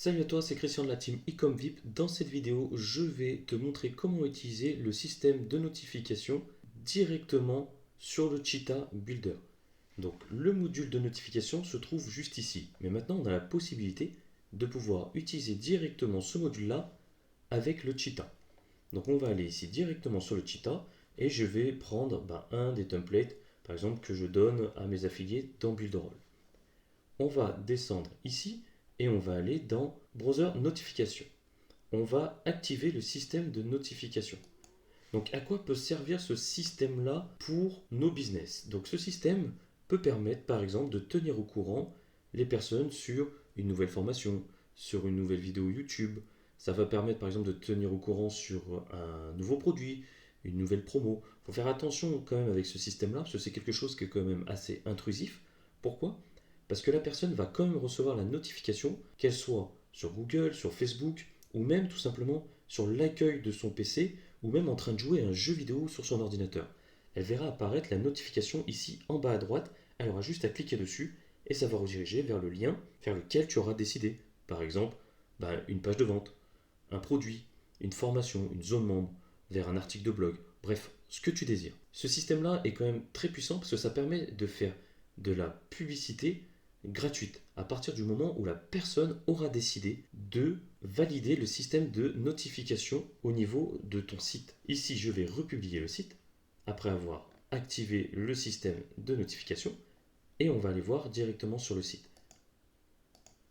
Salut à toi, c'est Christian de la team Ecom VIP. Dans cette vidéo, je vais te montrer comment utiliser le système de notification directement sur le Cheetah Builder. Donc le module de notification se trouve juste ici. Mais maintenant, on a la possibilité de pouvoir utiliser directement ce module-là avec le Cheetah. Donc on va aller ici directement sur le Cheetah et je vais prendre un des templates, par exemple, que je donne à mes affiliés dans Builderall. On va descendre ici et on va aller dans Browser Notification. On va activer le système de notification. Donc à quoi peut servir ce système-là pour nos business? Donc ce système peut permettre par exemple de tenir au courant les personnes sur une nouvelle formation, sur une nouvelle vidéo YouTube. Ça va permettre par exemple de tenir au courant sur un nouveau produit, une nouvelle promo. Il faut faire attention quand même avec ce système-là parce que c'est quelque chose qui est quand même assez intrusif. Pourquoi? Parce que la personne va quand même recevoir la notification, qu'elle soit sur Google, sur Facebook, ou même tout simplement sur l'accueil de son PC, ou même en train de jouer à un jeu vidéo sur son ordinateur. Elle verra apparaître la notification ici en bas à droite, elle aura juste à cliquer dessus, et ça va rediriger vers le lien vers lequel tu auras décidé. Par exemple, une page de vente, un produit, une formation, une zone membre, vers un article de blog, bref, ce que tu désires. Ce système-là est quand même très puissant parce que ça permet de faire de la publicité gratuite à partir du moment où la personne aura décidé de valider le système de notification au niveau de ton site. Ici, je vais republier le site après avoir activé le système de notification et on va aller voir directement sur le site.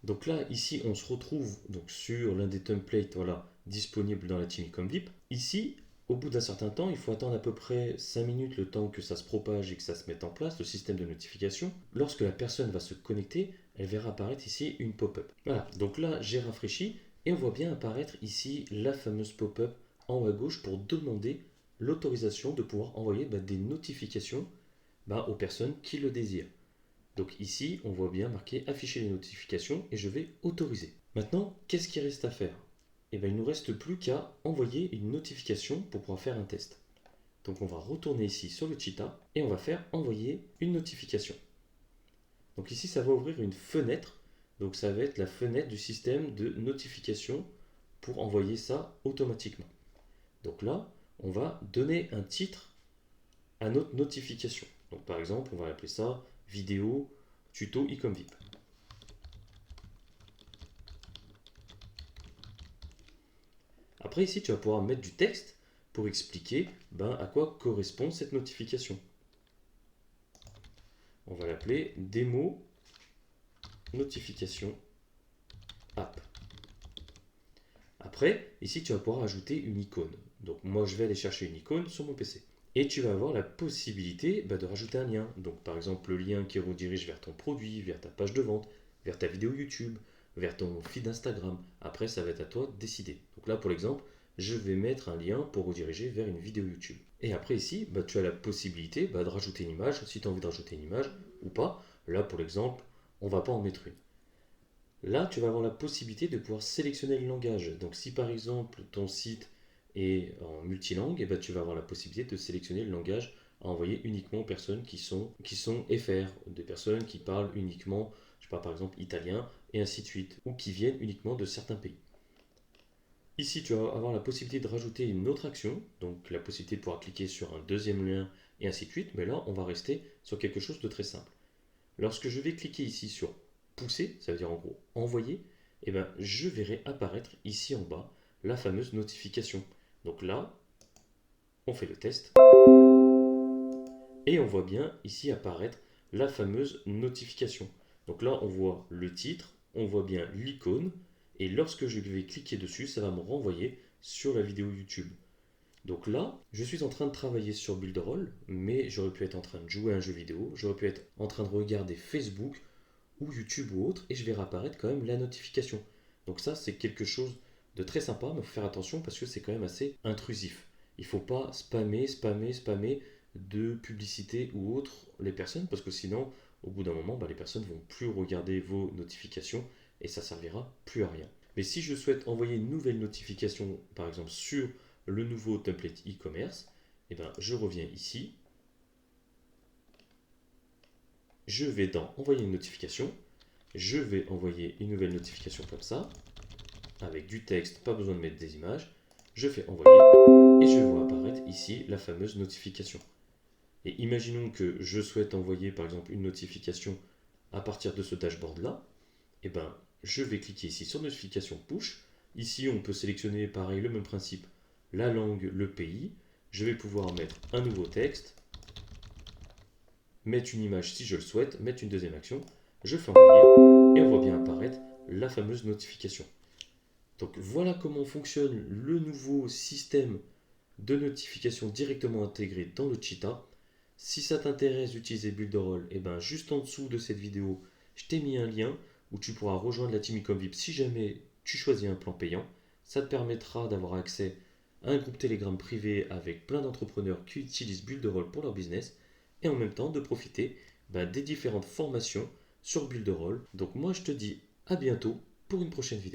Donc là, ici, on se retrouve donc sur l'un des templates disponibles dans la team Ecom VIP. Ici, au bout d'un certain temps, il faut attendre à peu près 5 minutes le temps que ça se propage et que ça se mette en place, le système de notification. Lorsque la personne va se connecter, elle verra apparaître ici une pop-up. Voilà, donc là, j'ai rafraîchi et on voit bien apparaître ici la fameuse pop-up en haut à gauche pour demander l'autorisation de pouvoir envoyer des notifications aux personnes qui le désirent. Donc ici, on voit bien marqué afficher les notifications et je vais autoriser. Maintenant, qu'est-ce qu'il reste à faire? Il ne nous reste plus qu'à envoyer une notification pour pouvoir faire un test. Donc on va retourner ici sur le Cheetah et on va faire envoyer une notification. Donc ici, ça va ouvrir une fenêtre. Donc ça va être la fenêtre du système de notification pour envoyer ça automatiquement. Donc là, on va donner un titre à notre notification. Donc par exemple, on va appeler ça vidéo tuto Ecom VIP. Après ici, tu vas pouvoir mettre du texte pour expliquer à quoi correspond cette notification. On va l'appeler démo notification app. Après, ici, tu vas pouvoir ajouter une icône. Donc moi, je vais aller chercher une icône sur mon PC. Et tu vas avoir la possibilité de rajouter un lien. Donc par exemple, le lien qui redirige vers ton produit, vers ta page de vente, vers ta vidéo YouTube, vers ton feed Instagram. Après, ça va être à toi de décider. Donc là, pour l'exemple, je vais mettre un lien pour rediriger vers une vidéo YouTube. Et après ici, tu as la possibilité de rajouter une image, si tu as envie de rajouter une image ou pas. Là, pour l'exemple, on ne va pas en mettre une. Là, tu vas avoir la possibilité de pouvoir sélectionner le langage. Donc si par exemple, ton site est en multilangue, tu vas avoir la possibilité de sélectionner le langage à envoyer uniquement aux personnes qui sont FR, des personnes qui parlent uniquement, je sais pas, par exemple, italien, et ainsi de suite, ou qui viennent uniquement de certains pays. Ici, tu vas avoir la possibilité de rajouter une autre action, donc la possibilité de pouvoir cliquer sur un deuxième lien, et ainsi de suite, mais là, on va rester sur quelque chose de très simple. Lorsque je vais cliquer ici sur pousser, ça veut dire en gros envoyer, je verrai apparaître ici en bas la fameuse notification. Donc là, on fait le test et on voit bien ici apparaître la fameuse notification. Donc là, on voit le titre, on voit bien l'icône et lorsque je vais cliquer dessus, ça va me renvoyer sur la vidéo YouTube. Donc là, je suis en train de travailler sur Builderall, mais j'aurais pu être en train de jouer à un jeu vidéo, j'aurais pu être en train de regarder Facebook ou YouTube ou autre, et je vais apparaître quand même la notification. Donc ça, c'est quelque chose de très sympa, mais il faut faire attention parce que c'est quand même assez intrusif. Il ne faut pas spammer de publicité ou autre les personnes, parce que sinon, au bout d'un moment, les personnes ne vont plus regarder vos notifications et ça ne servira plus à rien. Mais si je souhaite envoyer une nouvelle notification, par exemple sur le nouveau template e-commerce, je reviens ici, je vais dans envoyer une notification, je vais envoyer une nouvelle notification comme ça, avec du texte, pas besoin de mettre des images. Je fais envoyer et je vois apparaître ici la fameuse notification. Et imaginons que je souhaite envoyer par exemple une notification à partir de ce dashboard-là. Et ben, je vais cliquer ici sur notification push. Ici, on peut sélectionner pareil le même principe, la langue, le pays. Je vais pouvoir mettre un nouveau texte, mettre une image si je le souhaite, mettre une deuxième action. Je fais envoyer et on voit bien apparaître la fameuse notification. Donc voilà comment fonctionne le nouveau système de notification directement intégré dans le Cheetah. Si ça t'intéresse d'utiliser Builderall, et ben juste en dessous de cette vidéo, je t'ai mis un lien où tu pourras rejoindre la team Ecom VIP si jamais tu choisis un plan payant. Ça te permettra d'avoir accès à un groupe Telegram privé avec plein d'entrepreneurs qui utilisent Builderall pour leur business et en même temps de profiter des différentes formations sur Builderall. Donc moi je te dis à bientôt pour une prochaine vidéo.